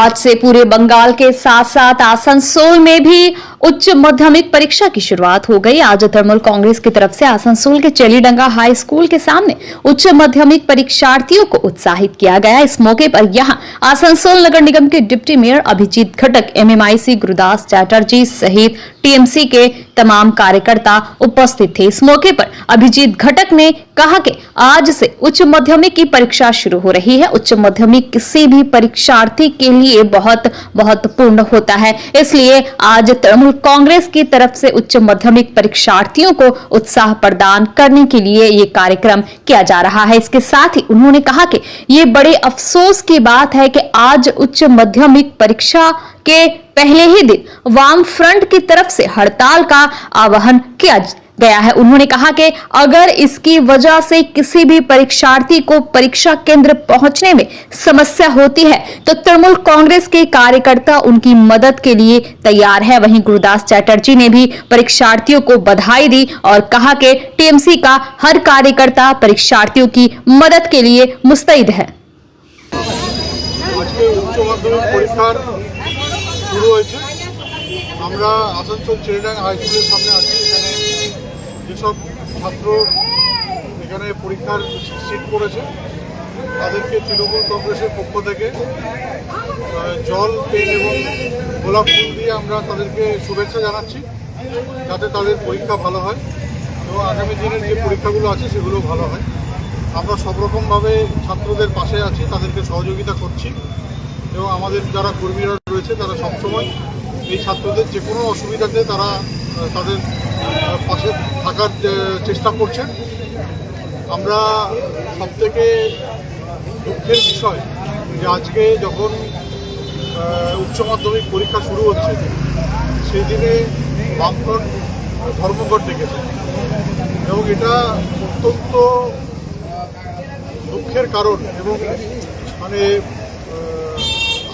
आज से पूरे बंगाल के साथ साथ आसनसोल में भी उच्च माध्यमिक परीक्षा की शुरुआत हो गई। आज तृणमूल कांग्रेस की तरफ से आसनसोल के चेलीडंगा हाई स्कूल के सामने उच्च माध्यमिक परीक्षार्थियों को उत्साहित किया गया। इस मौके पर यहां आसनसोल नगर निगम के डिप्टी मेयर अभिजीत घटक, MMIC गुरुदास चैटर्जी सहित TMC के तमाम कार्यकर्ता उपस्थित थे। इस मौके पर अभिजीत घटक ने कहा कि आज से उच्च माध्यमिक की परीक्षा शुरू हो रही है। उच्च माध्यमिक किसी भी परीक्षार्थी के लिए बहुत महत्वपूर्ण होता है, इसलिए आज तृणमूल कांग्रेस की तरफ से उच्च माध्यमिक परीक्षार्थियों को उत्साह प्रदान करने के लिए ये कार्यक्रम किया जा रहा है। इसके साथ ही उन्होंने कहा कि ये बड़े अफसोस की बात है कि आज उच्च माध्यमिक परीक्षा के पहले ही दिन वाम फ्रंट की तरफ से हड़ताल का आह्वान किया गया है। उन्होंने कहा कि अगर इसकी वजह से किसी भी परीक्षार्थी को परीक्षा केंद्र पहुंचने में समस्या होती है तो तृणमूल कांग्रेस के कार्यकर्ता उनकी मदद के लिए तैयार है। वहीं गुरुदास चैटर्जी ने भी परीक्षार्थियों को बधाई दी और कहा कि TMC का हर कार्यकर्ता परीक्षार्थियों की मदद के लिए मुस्तैद है। শুরু হয়েছে। আমরা আসানসোল চেলিডাঙ্গা হাই স্কুলের সামনে আছি। এখানে যেসব ছাত্র এখানে পরীক্ষার সিট পড়েছে তাদেরকে তৃণমূল কংগ্রেসের পক্ষ থেকে জল, পেন এবং গোলাপ ফুল দিয়ে আমরা তাদেরকে শুভেচ্ছা জানাচ্ছি, যাতে তাদের পরীক্ষা ভালো হয় এবং আগামী দিনের যে পরীক্ষাগুলো আছে সেগুলো ভালো হয়। আমরা সব রকমভাবে ছাত্রদের পাশে আছি, তাদেরকে সহযোগিতা করছি এবং আমাদের যারা কর্মীরা রয়েছে তারা সবসময় এই ছাত্রদের যে কোনো অসুবিধাতে তারা তাদের পাশে থাকার চেষ্টা করছেন। আমরা সবথেকে দুঃখের বিষয় যে আজকে যখন উচ্চ মাধ্যমিক পরীক্ষা শুরু হচ্ছে সেই দিনে বামফ্রন্ট ধর্মঘট ডেকেছে এবং এটা অত্যন্ত দুঃখের কারণ। এবং মানে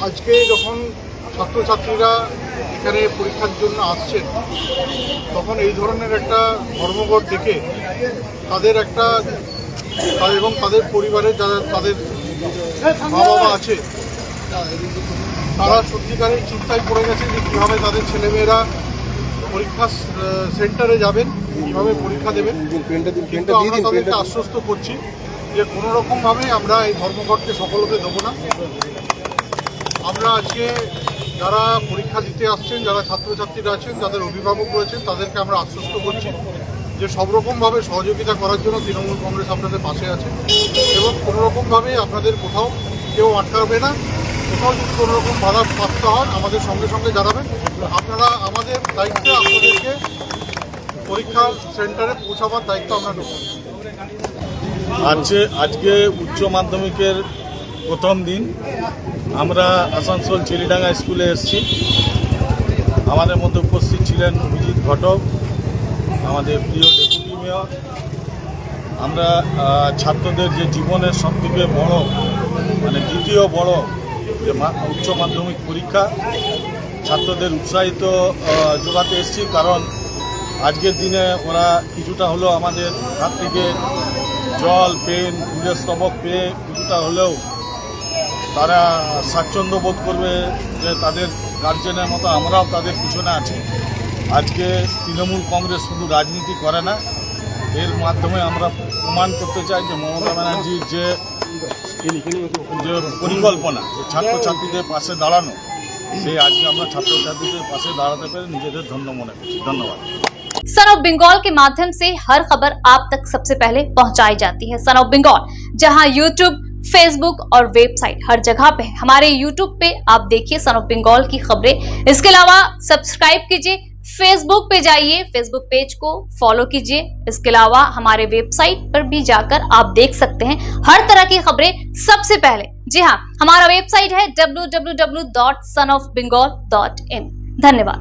আজকে যখন ছাত্রছাত্রীরা এখানে পরীক্ষার জন্য আসছেন তখন এই ধরনের একটা ধর্মঘট দেখে তাদের একটা এবং তাদের পরিবারের যারা তাদের মা বাবা আছে তারা সত্যিকারের চিন্তায় পড়ে গেছে যে কীভাবে তাদের ছেলেমেয়েরা পরীক্ষা সেন্টারে যাবেন, কীভাবে পরীক্ষা দেবেন। কিন্তু আমরা তাদেরকে আশ্বস্ত করছি যে কোনো রকমভাবে আমরা এই ধর্মঘটকে সফল হতে দেবো না। আমরা আজকে যারা পরীক্ষা দিতে আসছেন, যারা ছাত্রছাত্রীরা আছেন, যাদের অভিভাবক রয়েছেন তাদেরকে আমরা আশ্বস্ত করছি যে সব রকমভাবে সহযোগিতা করার জন্য তৃণমূল কংগ্রেস আপনাদের পাশে আছে এবং কোনো রকমভাবে আপনাদের কোথাও কেউ আটকাবে না। কোথাও যদি কোনো রকম বাধা প্রাপ্ত হন আমাদের সঙ্গে সঙ্গে জানাবেন। আপনারা আমাদের দায়িত্বে আপনাদেরকে পরীক্ষা সেন্টারে পৌঁছাবার দায়িত্ব আমরা নেব। আজকে উচ্চ মাধ্যমিকের প্রথম দিন আমরা আসানসোল চেলিডাঙ্গা স্কুলে এসেছি। আমাদের মধ্যে উপস্থিত ছিলেন অভিজিৎ ঘটক, আমাদের প্রিয় ডেপুটি মেয়র। আমরা ছাত্রদের যে জীবনের সবথেকে বড় দ্বিতীয় বড় যে উচ্চ মাধ্যমিক পরীক্ষা, ছাত্রদের উৎসাহিত যোগাতে এসেছি। কারণ আজকের দিনে ওরা কিছুটা হলেও আমাদের হাত থেকে জল, পেন, ফুলের স্তবক পেয়ে কিছুটা হলেও তারা স্বাচ্ছন্দ্য বোধ করবে যে তাদের গার্জেনের মতো আমরাও তাদের পিছনে আছি। আজকে তৃণমূল কংগ্রেস শুধু রাজনীতি করে না, এর মাধ্যমে আমরা প্রমাণ করতে চাই যে মমতা ব্যানার্জির যে পরিকল্পনা ছাত্রছাত্রীদের পাশে দাঁড়ানো, সেই আজকে আমরা ছাত্রছাত্রীদের পাশে দাঁড়াতে পেরে নিজেদের ধন্য মনে করছি। ধন্যবাদ। सन ऑफ बंगाल के माध्यम से हर खबर आप तक सबसे पहले पहुंचाई जाती है। सन ऑफ बंगाल जहां YouTube, फेसबुक और वेबसाइट हर जगह पे है। हमारे YouTube पे आप देखिए सन ऑफ बंगाल की खबरें। इसके अलावा सब्सक्राइब कीजिए, फेसबुक पे जाइए, फेसबुक पेज को फॉलो कीजिए। इसके अलावा हमारे वेबसाइट पर भी जाकर आप देख सकते हैं हर तरह की खबरें सबसे पहले। जी हाँ, हमारा वेबसाइट है www.sonofbengal.in। धन्यवाद।